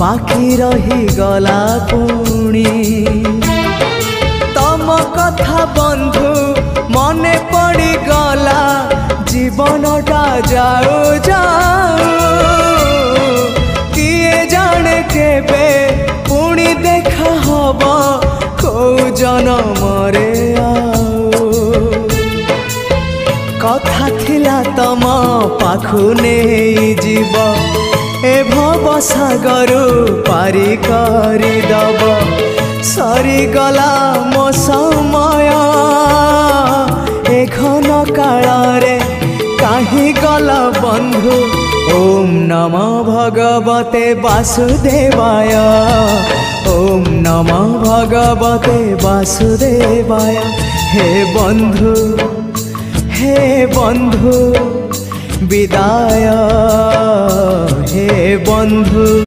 बाकी रही गला पुणी तम कथा बंधु मने पड़ी गला जीवनटा जाऊ जाऊ किए जाने केबे पुणी देखा हब को जन्म रे कथा थिला तम पाखु नहीं जीव ए भव सागर पारी करी दब सरी गला मो समय ए घन काल रे काहे गला बंधु। ओम नमो भगवते वासुदेवाय ओम नमो भगवते वासुदेवाय। हे बंधु विदाय हे बंधु।